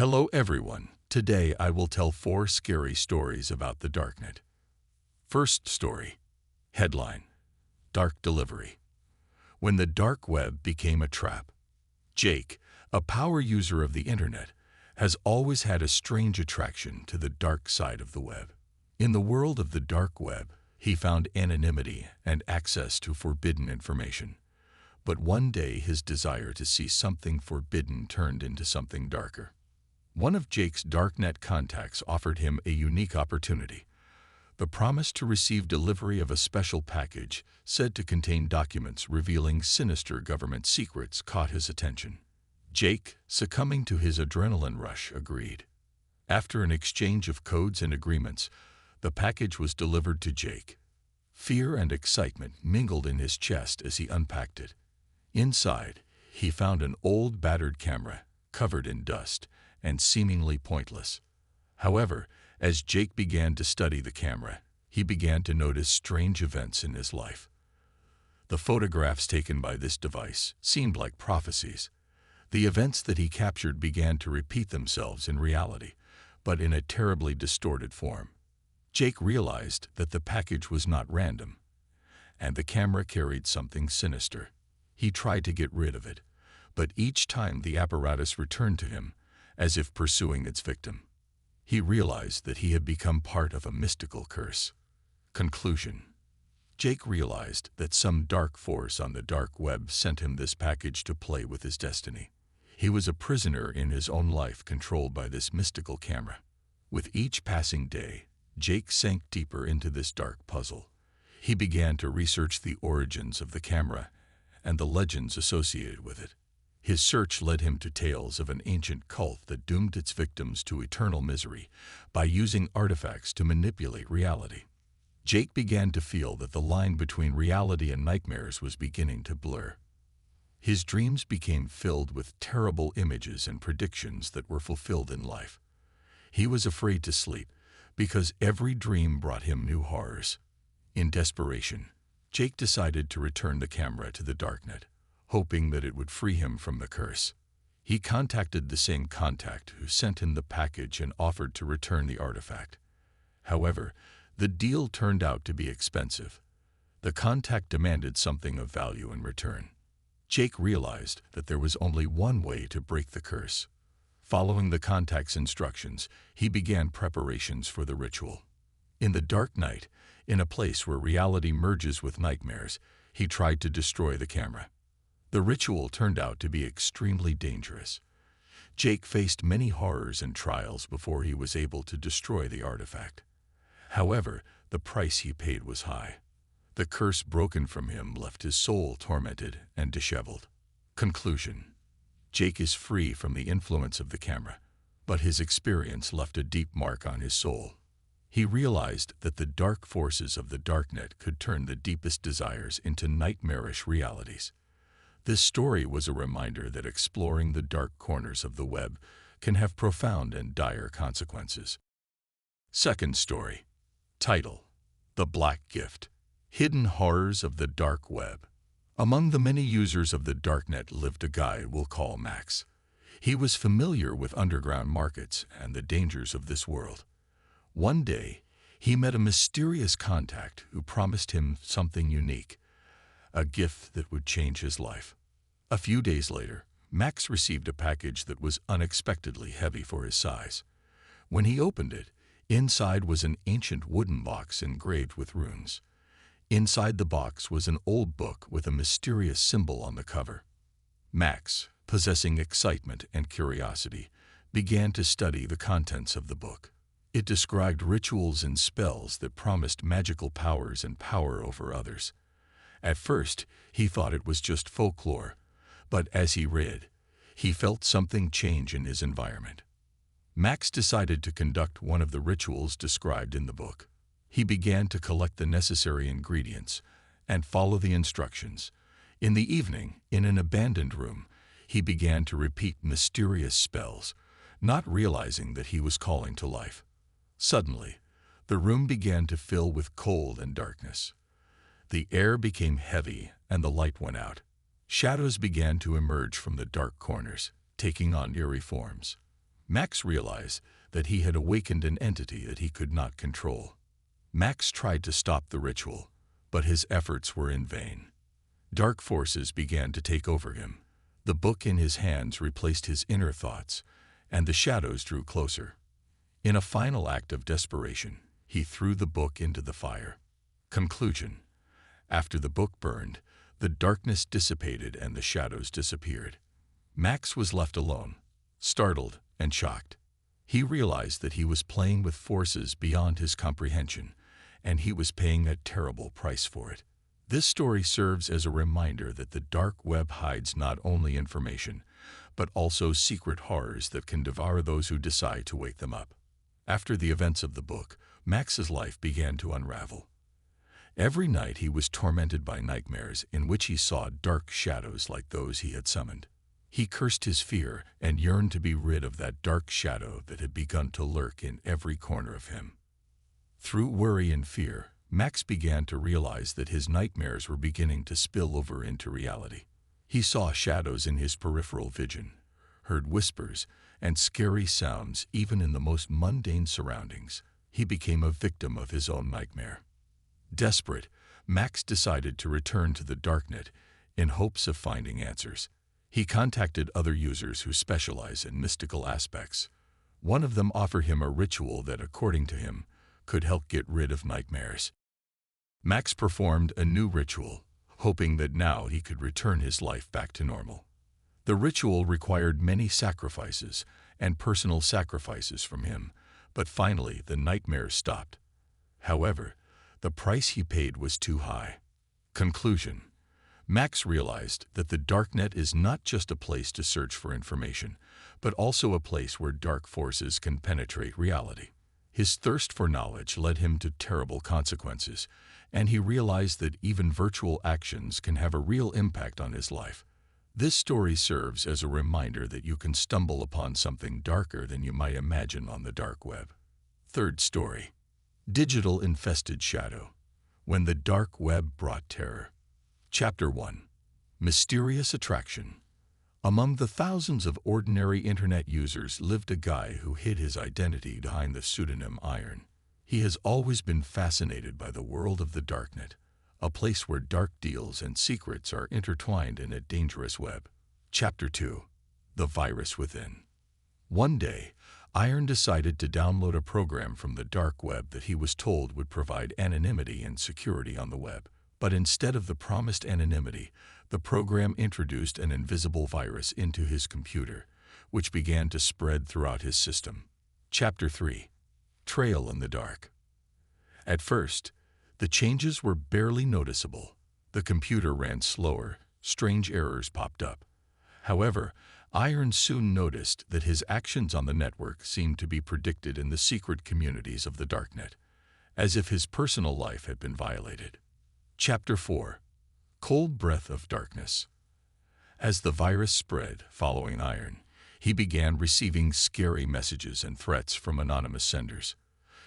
Hello everyone. Today I will tell 4 scary stories about the Darknet. First story. Headline: Dark Delivery. When the dark web became a trap. Jake, a power user of the internet, has always had a strange attraction to the dark side of the web. In the world of the dark web, he found anonymity and access to forbidden information. But one day his desire to see something forbidden turned into something darker. One of Jake's Darknet contacts offered him a unique opportunity. The promise to receive delivery of a special package said to contain documents revealing sinister government secrets caught his attention. Jake, succumbing to his adrenaline rush, agreed. After an exchange of codes and agreements, the package was delivered to Jake. Fear and excitement mingled in his chest as he unpacked it. Inside, he found an old battered camera, covered in dust and seemingly pointless. However, as Jake began to study the camera, he began to notice strange events in his life. The photographs taken by this device seemed like prophecies. The events that he captured began to repeat themselves in reality, but in a terribly distorted form. Jake realized that the package was not random, and the camera carried something sinister. He tried to get rid of it, but each time the apparatus returned to him, as if pursuing its victim. He realized that he had become part of a mystical curse. Conclusion: Jake realized that some dark force on the dark web sent him this package to play with his destiny. He was a prisoner in his own life, controlled by this mystical camera. With each passing day, Jake sank deeper into this dark puzzle. He began to research the origins of the camera and the legends associated with it. His search led him to tales of an ancient cult that doomed its victims to eternal misery by using artifacts to manipulate reality. Jake began to feel that the line between reality and nightmares was beginning to blur. His dreams became filled with terrible images and predictions that were fulfilled in life. He was afraid to sleep because every dream brought him new horrors. In desperation, Jake decided to return the camera to the Darknet, hoping that it would free him from the curse. He contacted the same contact who sent him the package and offered to return the artifact. However, the deal turned out to be expensive. The contact demanded something of value in return. Jake realized that there was only one way to break the curse. Following the contact's instructions, he began preparations for the ritual. In the dark night, in a place where reality merges with nightmares, he tried to destroy the camera. The ritual turned out to be extremely dangerous. Jake faced many horrors and trials before he was able to destroy the artifact. However, the price he paid was high. The curse broken from him left his soul tormented and disheveled. Conclusion: Jake is free from the influence of the camera, but his experience left a deep mark on his soul. He realized that the dark forces of the Darknet could turn the deepest desires into nightmarish realities. This story was a reminder that exploring the dark corners of the web can have profound and dire consequences. Second story. Title: The Black Gift. Hidden Horrors of the Dark Web. Among the many users of the Darknet lived a guy we'll call Max. He was familiar with underground markets and the dangers of this world. One day, he met a mysterious contact who promised him something unique, a gift that would change his life. A few days later, Max received a package that was unexpectedly heavy for his size. When he opened it, inside was an ancient wooden box engraved with runes. Inside the box was an old book with a mysterious symbol on the cover. Max, possessing excitement and curiosity, began to study the contents of the book. It described rituals and spells that promised magical powers and power over others. At first, he thought it was just folklore, but as he read, he felt something change in his environment. Max decided to conduct one of the rituals described in the book. He began to collect the necessary ingredients and follow the instructions. In the evening, in an abandoned room, he began to repeat mysterious spells, not realizing that he was calling to life. Suddenly, the room began to fill with cold and darkness. The air became heavy and the light went out. Shadows began to emerge from the dark corners, taking on eerie forms. Max realized that he had awakened an entity that he could not control. Max tried to stop the ritual, but his efforts were in vain. Dark forces began to take over him. The book in his hands replaced his inner thoughts, and the shadows drew closer. In a final act of desperation, he threw the book into the fire. Conclusion: after the book burned, the darkness dissipated and the shadows disappeared. Max was left alone, startled and shocked. He realized that he was playing with forces beyond his comprehension, and he was paying a terrible price for it. This story serves as a reminder that the dark web hides not only information, but also secret horrors that can devour those who decide to wake them up. After the events of the book, Max's life began to unravel. Every night he was tormented by nightmares in which he saw dark shadows like those he had summoned. He cursed his fear and yearned to be rid of that dark shadow that had begun to lurk in every corner of him. Through worry and fear, Max began to realize that his nightmares were beginning to spill over into reality. He saw shadows in his peripheral vision, heard whispers and scary sounds even in the most mundane surroundings. He became a victim of his own nightmare. Desperate, Max decided to return to the DARKNET in hopes of finding answers. He contacted other users who specialize in mystical aspects. One of them offered him a ritual that, according to him, could help get rid of nightmares. Max performed a new ritual, hoping that now he could return his life back to normal. The ritual required many sacrifices and personal sacrifices from him, but finally the nightmares stopped. However, the price he paid was too high. Conclusion: Max realized that the DARKNET is not just a place to search for information, but also a place where dark forces can penetrate reality. His thirst for knowledge led him to terrible consequences, and he realized that even virtual actions can have a real impact on his life. This story serves as a reminder that you can stumble upon something darker than you might imagine on the dark web. Third story: Digital-infested shadow. When the dark web brought terror. Chapter 1. Mysterious attraction. Among the thousands of ordinary internet users lived a guy who hid his identity behind the pseudonym Iron. He has always been fascinated by the world of the DARKNET, a place where dark deals and secrets are intertwined in a dangerous web. Chapter 2. The virus within. One day, Iron decided to download a program from the dark web that he was told would provide anonymity and security on the web. But instead of the promised anonymity, the program introduced an invisible virus into his computer, which began to spread throughout his system. Chapter 3. Trail in the dark. At first, the changes were barely noticeable. The computer ran slower, strange errors popped up. However, Iron soon noticed that his actions on the network seemed to be predicted in the secret communities of the DARKNET, as if his personal life had been violated. Chapter 4. Cold breath of darkness. As the virus spread following Iron, he began receiving scary messages and threats from anonymous senders.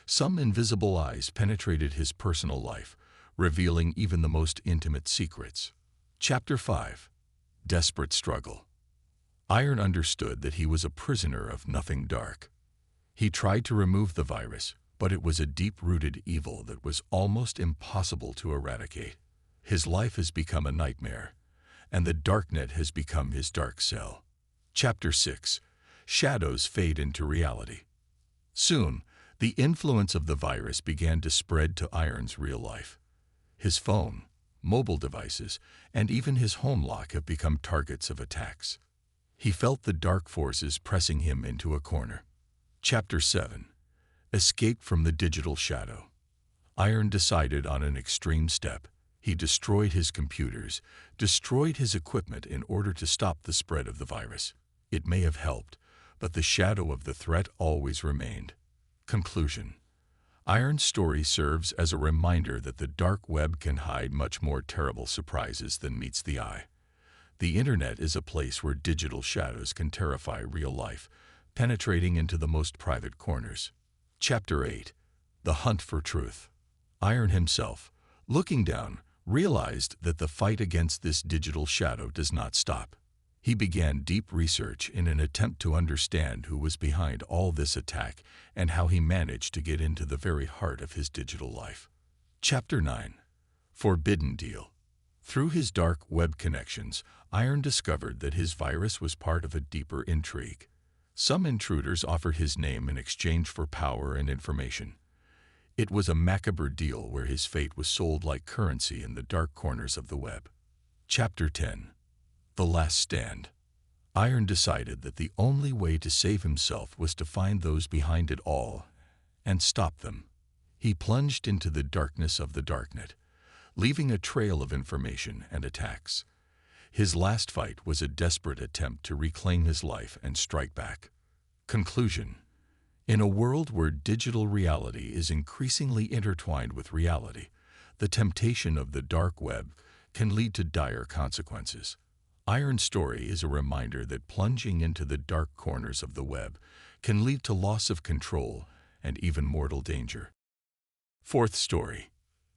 Some invisible eyes penetrated his personal life, revealing even the most intimate secrets. Chapter 5. Desperate struggle. Iron understood that he was a prisoner of nothing dark. He tried to remove the virus, but it was a deep-rooted evil that was almost impossible to eradicate. His life has become a nightmare, and the DARKNET has become his dark cell. Chapter 6. Shadows fade into reality. Soon, the influence of the virus began to spread to Iron's real life. His phone, mobile devices, and even his home lock have become targets of attacks. He felt the dark forces pressing him into a corner. Chapter 7. Escape from the digital shadow. Iron decided on an extreme step. He destroyed his computers, destroyed his equipment in order to stop the spread of the virus. It may have helped, but the shadow of the threat always remained. Conclusion. Iron's story serves as a reminder that the dark web can hide much more terrible surprises than meets the eye. The internet is a place where digital shadows can terrify real life, penetrating into the most private corners. Chapter 8. The Hunt for Truth. Iron himself, looking down, realized that the fight against this digital shadow does not stop. He began deep research in an attempt to understand who was behind all this attack and how he managed to get into the very heart of his digital life. Chapter 9. Forbidden Deal. Through his dark web connections, Iron discovered that his virus was part of a deeper intrigue. Some intruders offered his name in exchange for power and information. It was a macabre deal where his fate was sold like currency in the dark corners of the web. Chapter 10. The Last Stand. Iron decided that the only way to save himself was to find those behind it all and stop them. He plunged into the darkness of the darknet, leaving a trail of information and attacks. His last fight was a desperate attempt to reclaim his life and strike back. Conclusion. In a world where digital reality is increasingly intertwined with reality, the temptation of the dark web can lead to dire consequences. Iron's story is a reminder that plunging into the dark corners of the web can lead to loss of control and even mortal danger. Fourth story.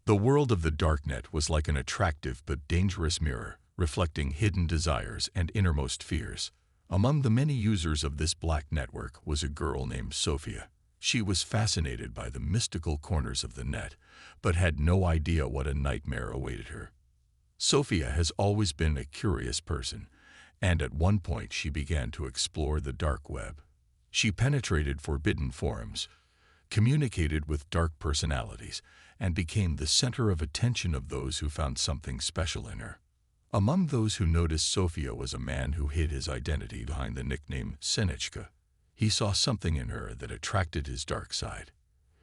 The world of the darknet was like an attractive but dangerous mirror, reflecting hidden desires and innermost fears. Among the many users of this black network was a girl named Sophia. She was fascinated by the mystical corners of the net, but had no idea what a nightmare awaited her. Sophia has always been a curious person, and at one point she began to explore the dark web. She penetrated forbidden forums, communicated with dark personalities, and became the center of attention of those who found something special in her. Among those who noticed Sophia was a man who hid his identity behind the nickname Senichka. He saw something in her that attracted his dark side.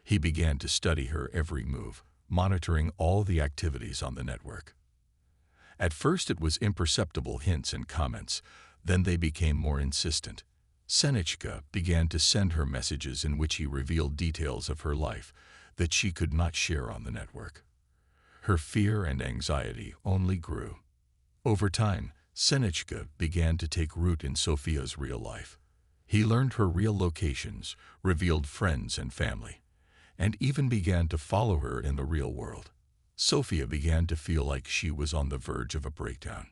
He began to study her every move, monitoring all the activities on the network. At first it was imperceptible hints and comments, then they became more insistent. Senichka began to send her messages in which he revealed details of her life that she could not share on the network. Her fear and anxiety only grew. Over time, Senichka began to take root in Sophia's real life. He learned her real locations, revealed friends and family, and even began to follow her in the real world. Sophia began to feel like she was on the verge of a breakdown.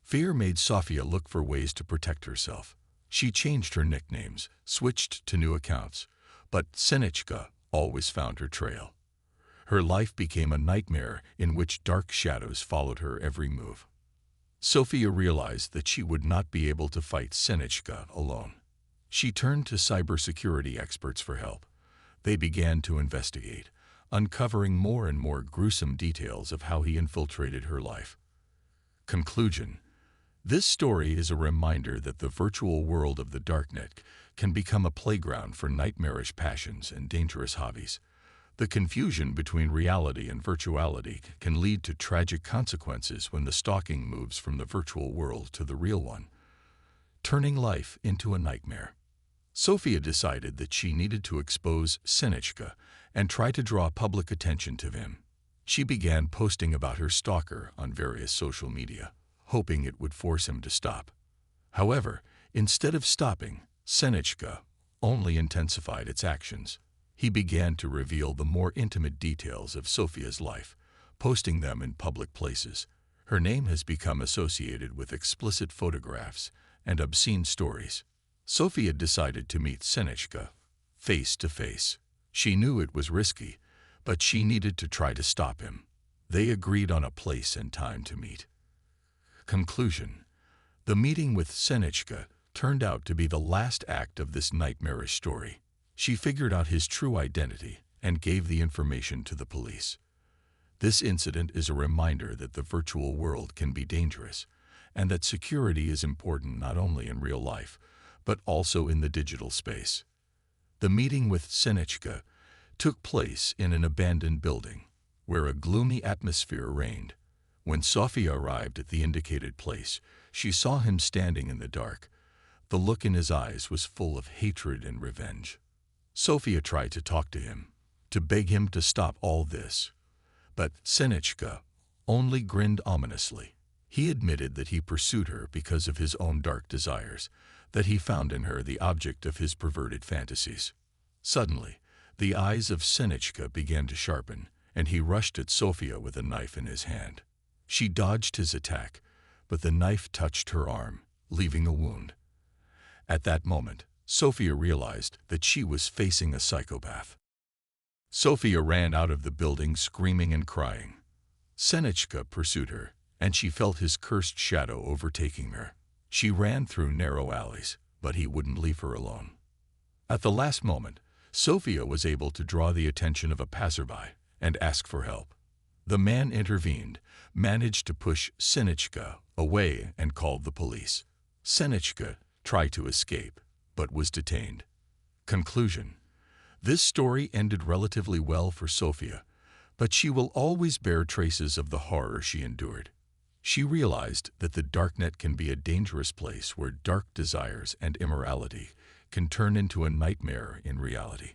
Fear made Sophia look for ways to protect herself. She changed her nicknames, switched to new accounts, but Senichka always found her trail. Her life became a nightmare in which dark shadows followed her every move. Sophia realized that she would not be able to fight Senichka alone. She turned to cybersecurity experts for help. They began to investigate, uncovering more and more gruesome details of how he infiltrated her life. Conclusion. This story is a reminder that the virtual world of the darknet can become a playground for nightmarish passions and dangerous hobbies. The confusion between reality and virtuality can lead to tragic consequences when the stalking moves from the virtual world to the real one, turning life into a nightmare. Sophia decided that she needed to expose Senichka and try to draw public attention to him. She began posting about her stalker on various social media, hoping it would force him to stop. However, instead of stopping, Senichka only intensified its actions. He began to reveal the more intimate details of Sophia's life, posting them in public places. Her name has become associated with explicit photographs and obscene stories. Sophia decided to meet Senichka face to face. She knew it was risky, but she needed to try to stop him. They agreed on a place and time to meet. Conclusion. The meeting with Senichka turned out to be the last act of this nightmarish story. She figured out his true identity and gave the information to the police. This incident is a reminder that the virtual world can be dangerous, and that security is important not only in real life, but also in the digital space. The meeting with Senichka took place in an abandoned building, where a gloomy atmosphere reigned. When Sophia arrived at the indicated place, she saw him standing in the dark. The look in his eyes was full of hatred and revenge. Sophia tried to talk to him, to beg him to stop all this, but Senichka only grinned ominously. He admitted that he pursued her because of his own dark desires, that he found in her the object of his perverted fantasies. Suddenly, the eyes of Senichka began to sharpen, and he rushed at Sophia with a knife in his hand. She dodged his attack, but the knife touched her arm, leaving a wound. At that moment, Sophia realized that she was facing a psychopath. Sophia ran out of the building screaming and crying. Senichka pursued her, and she felt his cursed shadow overtaking her. She ran through narrow alleys, but he wouldn't leave her alone. At the last moment, Sophia was able to draw the attention of a passerby and ask for help. The man intervened, managed to push Senichka away and called the police. Senichka tried to escape, but was detained. Conclusion: this story ended relatively well for Sophia, but she will always bear traces of the horror she endured. She realized that the darknet can be a dangerous place where dark desires and immorality can turn into a nightmare in reality.